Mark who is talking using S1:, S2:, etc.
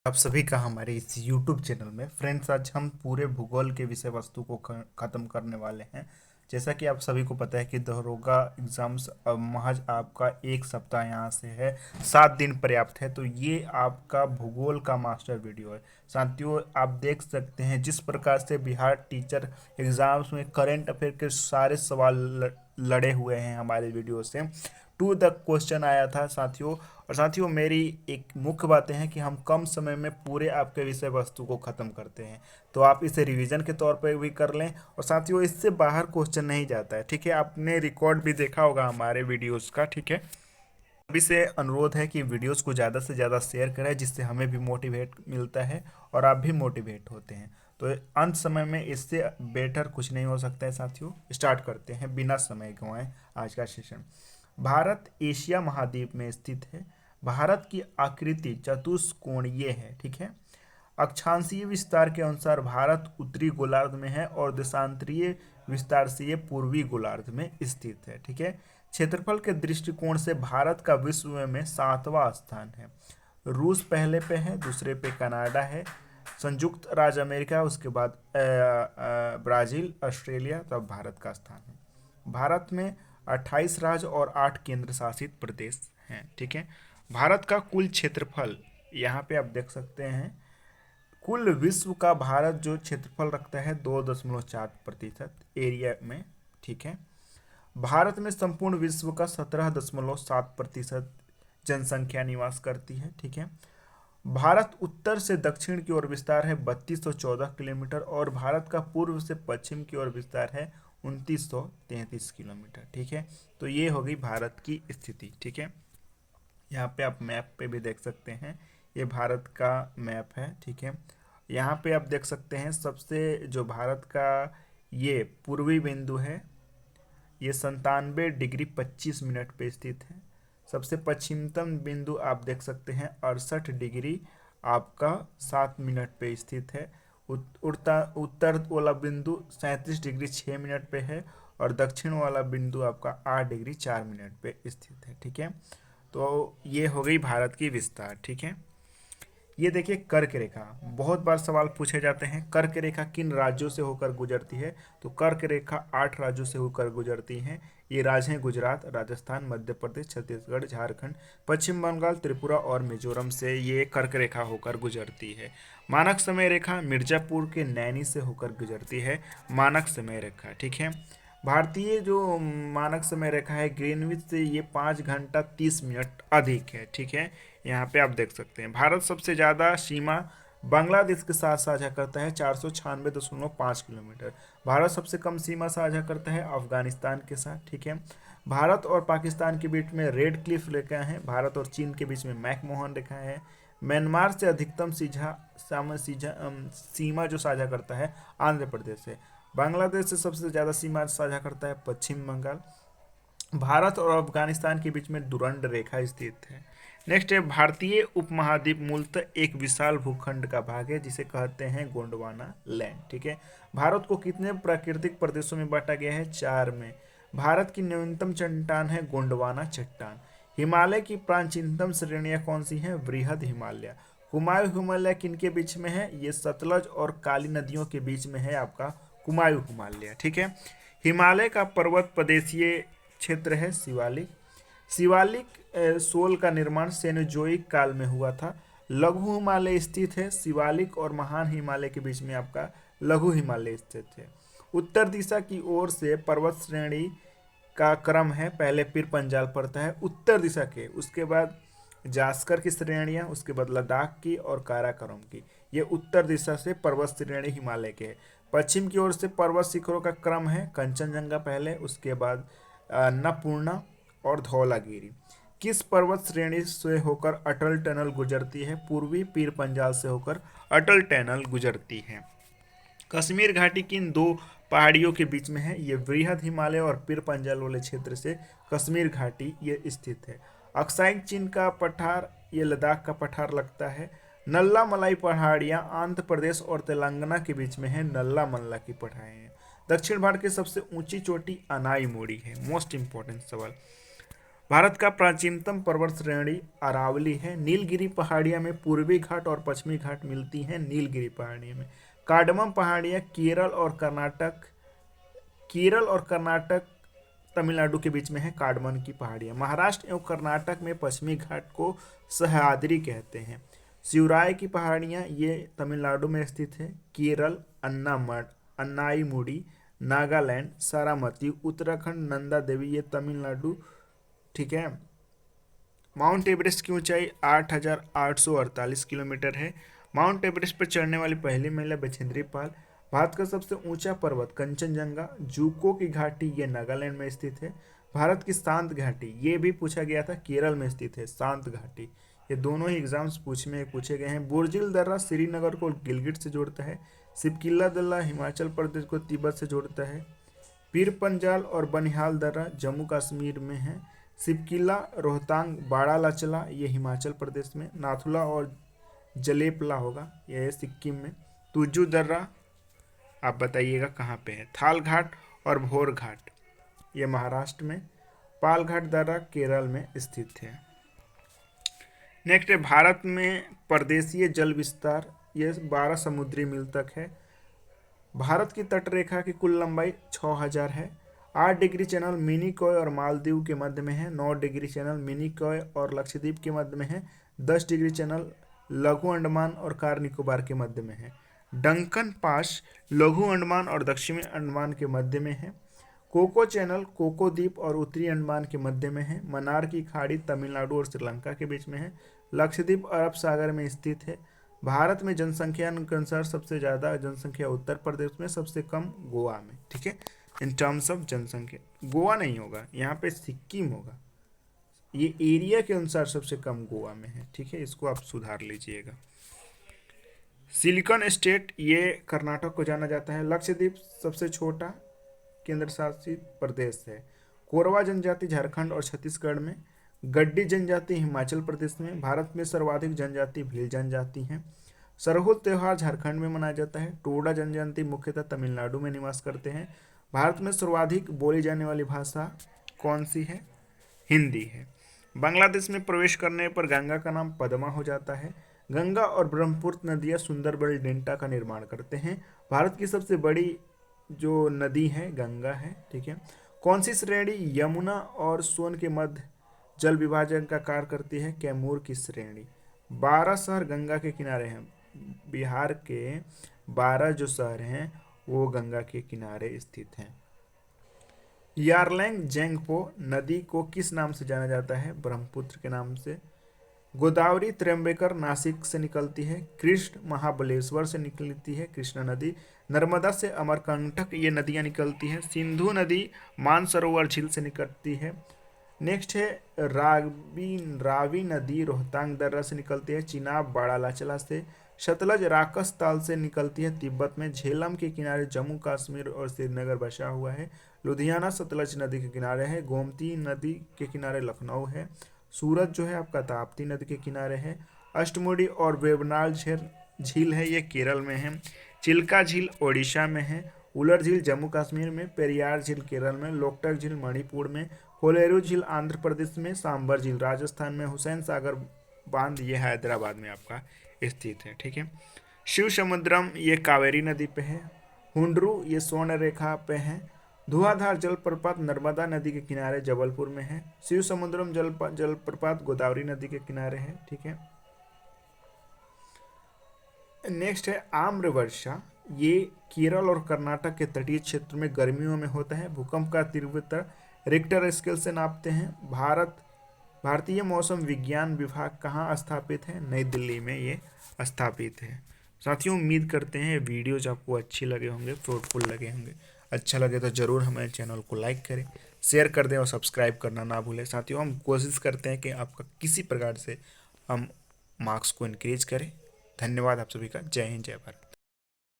S1: आप सभी का हमारे इस YouTube चैनल में फ्रेंड्स, आज हम पूरे भूगोल के विषय वस्तु को ख़त्म करने वाले हैं। जैसा कि आप सभी को पता है कि दरोगा एग्ज़ाम्स अब महज आपका एक सप्ताह यहाँ से है, 7 दिन पर्याप्त है। तो ये आपका भूगोल का मास्टर वीडियो है साथियों। आप देख सकते हैं जिस प्रकार से बिहार टीचर एग्ज़ाम्स में करंट अफेयर के सारे सवाल लड़े हुए हैं हमारे वीडियो से। टू द क्वेश्चन आया था साथियों। और साथियों, मेरी एक मुख्य बातें हैं कि हम कम समय में पूरे आपके विषय वस्तु को ख़त्म करते हैं, तो आप इसे रिवीजन के तौर पर भी कर लें। और साथियों, इससे बाहर क्वेश्चन नहीं जाता है, ठीक है। आपने रिकॉर्ड भी देखा होगा हमारे वीडियोस का, ठीक है। अभी से अनुरोध है कि वीडियोस को ज़्यादा से ज़्यादा शेयर करें, जिससे हमें भी मोटिवेट मिलता है और आप भी मोटिवेट होते हैं। तो अंत समय में इससे बेटर कुछ नहीं हो सकता है साथियों। स्टार्ट करते हैं बिना समय गंवाए आज का सेशन। भारत एशिया महाद्वीप में स्थित है। भारत की आकृति चतुष्कोणीय है, ठीक है। अक्षांशीय विस्तार के अनुसार भारत उत्तरी गोलार्ध में है और देशांतरीय विस्तार से ये पूर्वी गोलार्ध में स्थित है, ठीक है। क्षेत्रफल के दृष्टिकोण से भारत का विश्व में 7वां स्थान है। रूस पहले पे है, दूसरे पे कनाडा है, संयुक्त राज्य अमेरिका, उसके बाद ब्राजील, ऑस्ट्रेलिया, तब भारत का स्थान है। भारत में 28 राज्य और 8 केंद्र शासित प्रदेश हैं, ठीक है। भारत का कुल क्षेत्रफल यहाँ पे आप देख सकते हैं। कुल विश्व का भारत जो क्षेत्रफल रखता है 2.4% एरिया में, ठीक है। भारत में संपूर्ण विश्व का 17.7% जनसंख्या निवास करती है, ठीक है। भारत उत्तर से दक्षिण की ओर विस्तार है 3214 किलोमीटर और भारत का पूर्व से पश्चिम की ओर विस्तार है 2933 किलोमीटर, ठीक है। तो ये होगी भारत की स्थिति, ठीक है। यहाँ पे आप मैप पे भी देख सकते हैं, ये भारत का मैप है, ठीक है। यहाँ पे आप देख सकते हैं सबसे जो भारत का ये पूर्वी बिंदु है, ये 97 डिग्री 25 मिनट पे स्थित है। सबसे पश्चिमतम बिंदु आप देख सकते हैं 68 डिग्री आपका 7 मिनट पे स्थित है। उत्तर वाला बिंदु 37 डिग्री 6 मिनट पे है और दक्षिण वाला बिंदु आपका 8 डिग्री 4 मिनट पे स्थित है, ठीक है। तो ये हो गई भारत की विस्तार, ठीक है। ये देखिए कर्क रेखा, बहुत बार सवाल पूछे जाते हैं, कर्क रेखा किन राज्यों से होकर गुजरती है। तो कर्क रेखा 8 राज्यों से होकर गुजरती हैं। ये राज्य हैं गुजरात, राजस्थान, मध्य प्रदेश, छत्तीसगढ़, झारखंड, पश्चिम बंगाल, त्रिपुरा और मिजोरम से ये कर्क रेखा होकर गुजरती है। मानक समय रेखा मिर्जापुर के नैनी से होकर गुजरती है, मानक समय रेखा, ठीक है। भारतीय जो मानक समय रेखा है ग्रीनविच से ये 5 घंटा 30 मिनट अधिक है, ठीक है। यहाँ पे आप देख सकते हैं भारत सबसे ज़्यादा सीमा बांग्लादेश के साथ साझा करता है 496.5 किलोमीटर। भारत सबसे कम सीमा साझा करता है अफगानिस्तान के साथ, ठीक है। भारत और पाकिस्तान के बीच में रेड क्लिफ रेखा है। भारत और चीन के बीच में मैकमोहन रेखा है। म्यांमार से अधिकतम सीमा जो साझा करता है आंध्र प्रदेश से। बांग्लादेश से सबसे ज़्यादा सीमा साझा करता है पश्चिम बंगाल। भारत और अफगानिस्तान के बीच में डुरंड रेखा स्थित है। नेक्स्ट है भारतीय उपमहाद्वीप मूलतः एक विशाल भूखंड का भाग है जिसे कहते हैं गोंडवाना लैंड, ठीक है। भारत को कितने प्राकृतिक प्रदेशों में बांटा गया है? 4 में। भारत की न्यूनतम चट्टान है गोंडवाना चट्टान। हिमालय की प्राचीनतम श्रेणियां कौन सी हैं? वृहद हिमालय। कुमायूं हिमालय किनके बीच में है? ये सतलज और काली नदियों के बीच में है आपका कुमायूं हिमालय, ठीक है। हिमालय का पर्वत प्रदेशीय क्षेत्र है शिवालिक। शिवालिक सोल का निर्माण सेनोजोइक काल में हुआ था। लघु हिमालय स्थित है शिवालिक और महान हिमालय के बीच में आपका लघु हिमालय स्थित है। उत्तर दिशा की ओर से पर्वत श्रेणी का क्रम है, पहले पीर पंजाल पड़ता है उत्तर दिशा के, उसके बाद जास्कर की श्रेणियां, उसके बाद लद्दाख की और काराकोरम की। ये उत्तर दिशा से पर्वत श्रेणी हिमालय के है। पश्चिम की ओर से पर्वत शिखरों का क्रम है कंचनजंगा पहले, उसके बाद अन्नपूर्णा और धौलागिरी। किस पर्वत श्रेणी से होकर अटल टनल गुजरती है? पूर्वी पीर पंजाल से होकर अटल टनल गुजरती है। कश्मीर घाटी किन दो पहाड़ियों के बीच में है? ये वृहद हिमालय और पीर पंजाल वाले क्षेत्र से कश्मीर घाटी ये स्थित है। अक्साई चीन का पठार ये लद्दाख का पठार लगता है। नल्ला मलाई पहाड़ियाँ आंध्र प्रदेश और तेलंगाना के बीच में है, नल्ला मल्ला की पहाड़ियाँ। दक्षिण भारत की सबसे ऊंची चोटी अनाई मोड़ी है। मोस्ट इंपॉर्टेंट सवाल। भारत का प्राचीनतम पर्वत श्रेणी अरावली है। नीलगिरी पहाड़ियां में पूर्वी घाट और पश्चिमी घाट मिलती हैं नीलगिरी पहाड़ियों में। कार्डमम पहाड़ियां केरल और कर्नाटक तमिलनाडु के बीच में है कार्डमम की पहाड़ियां। महाराष्ट्र एवं कर्नाटक में पश्चिमी घाट को सह्याद्री कहते हैं। शिवराय की पहाड़ियां ये तमिलनाडु में स्थित है। केरल अन्नाईमुडी, नागालैंड सारामती, उत्तराखंड नंदा देवी, ये तमिलनाडु, ठीक है। माउंट एवरेस्ट की ऊंचाई 8,848 किलोमीटर है। माउंट एवरेस्ट पर चढ़ने वाली पहली महिला बछेंद्री पाल। भारत का सबसे ऊंचा पर्वत कंचनजंगा, जूको की घाटी, ये नागालैंड में स्थित है। भारत की शांत घाटी, ये भी पूछा गया था, केरल में स्थित है शांत घाटी। ये दोनों ही एग्जाम्स पूछे गए हैं। बुर्जिल दर्रा श्रीनगर को गिलगित से जोड़ता है। सिपकिल्ला दर्रा हिमाचल प्रदेश को तिब्बत से जोड़ता है। पीर पंजाल और बनिहाल दर्रा जम्मू कश्मीर में है। सिपकिल्ला, रोहतांग, बाड़ालाचला ये हिमाचल प्रदेश में। नाथुला और जलेपला होगा, यह है सिक्किम में। तुजू दर्रा आप बताइएगा कहाँ पे है। थाल घाट और भोर घाट ये महाराष्ट्र में। पालघाट दर्रा केरल में स्थित है। नेक्स्ट है भारत में प्रदेशीय जल विस्तार, ये 12 समुद्री मील तक है। भारत की तटरेखा की कुल लंबाई 6000 है। 8 डिग्री चैनल मिनिकॉय और मालदीव के मध्य में है। 9 डिग्री चैनल मिनिकॉय और लक्षद्वीप के मध्य में है। 10 डिग्री चैनल लघु अंडमान और कार निकोबार के मध्य में है। डंकन पास लघु अंडमान और दक्षिणी अंडमान के मध्य में है। कोको चैनल कोको द्वीप और उत्तरी अंडमान के मध्य में है। मन्नार की खाड़ी तमिलनाडु और श्रीलंका के बीच में है। लक्षद्वीप अरब सागर में स्थित है। भारत में जनसंख्या के अनुसार सबसे ज़्यादा जनसंख्या उत्तर प्रदेश में, सबसे कम गोवा में, ठीक है। इन टर्म्स ऑफ जनसंख्या गोवा नहीं होगा, यहाँ पे सिक्किम होगा। ये एरिया के अनुसार सबसे कम गोवा में है, ठीक है, इसको आप सुधार लीजिएगा। सिलिकॉन स्टेट ये कर्नाटक को जाना जाता है। लक्षद्वीप सबसे छोटा केंद्र शासित प्रदेश है। कोरवा जनजाति झारखंड और छत्तीसगढ़ में। गड्डी जनजाति हिमाचल प्रदेश में। भारत में सर्वाधिक जनजाति भील जनजाति हैं। सरहुल त्यौहार झारखंड में मनाया जाता है। टोडा जनजाति मुख्यतः तमिलनाडु में निवास करते हैं। भारत में सर्वाधिक बोली जाने वाली भाषा कौन सी है? हिंदी है। बांग्लादेश में प्रवेश करने पर गंगा का नाम पद्मा हो जाता है। गंगा और ब्रह्मपुत्र नदियाँ सुंदरबन डेल्टा का निर्माण करते हैं। भारत की सबसे बड़ी जो नदी है गंगा है, ठीक है। कौन सी श्रेणी यमुना और सोन के मध्य जल विभाजन का कार्य करती है? कैमूर की श्रेणी। 12 शहर गंगा के किनारे हैं। बिहार के 12 जो शहर हैं वो गंगा के किनारे स्थित हैं। यारलैंग जेंगपो नदी को किस नाम से जाना जाता है? ब्रह्मपुत्र के नाम से। गोदावरी त्र्यंबकेश्वर नासिक से निकलती है। कृष्ण महाबलेश्वर से निकलती है कृष्णा नदी। नर्मदा से अमरकंटक ये नदियाँ निकलती हैं। सिंधु नदी मानसरोवर झील से निकलती है। नेक्स्ट है रावी नदी रोहतांग दर्रा से निकलती है। चिनाब बाड़ालाचला से। सतलज राकस ताल से निकलती है तिब्बत में। झेलम के किनारे जम्मू कश्मीर और श्रीनगर बसा हुआ है। लुधियाना सतलज नदी के किनारे है। गोमती नदी के किनारे लखनऊ है। सूरत जो है आपका ताप्ती नदी के किनारे है। अष्टमुडी और वेबनाल झील है ये केरल में है। चिल्का झील ओडिशा में है। उलर झील जम्मू कश्मीर में। पेरियार झील केरल में। लोकटक झील मणिपुर में। कोलेरू झील आंध्र प्रदेश में। सांबर झील राजस्थान में। हुसैन सागर बांध ये हैदराबाद में आपका स्थित है, ठीक है। शिव समुद्रम ये कावेरी नदी पे है। हुंडरू ये स्वर्ण रेखा पे है। धुआंधार जलप्रपात नर्मदा नदी के किनारे जबलपुर में है। शिव समुद्रम जलप्रपात गोदावरी नदी के किनारे है, ठीक है। नेक्स्ट है आम्र वर्षा, ये केरल और कर्नाटक के तटीय क्षेत्र में गर्मियों में होता है। भूकंप का तीव्रता रिक्टर स्केल से नापते हैं। भारतीय मौसम विज्ञान विभाग कहाँ स्थापित है? नई दिल्ली में ये स्थापित है। साथियों उम्मीद करते हैं वीडियोज आपको अच्छी लगे होंगे, फ्रूटफुल लगे होंगे। अच्छा लगे तो ज़रूर हमारे चैनल को लाइक करें, शेयर कर दें और सब्सक्राइब करना ना भूलें। साथियों हम कोशिश करते हैं कि आपका किसी प्रकार से हम मार्क्स को इनक्रीज करें। धन्यवाद आप सभी का। जय हिंद, जय भारत।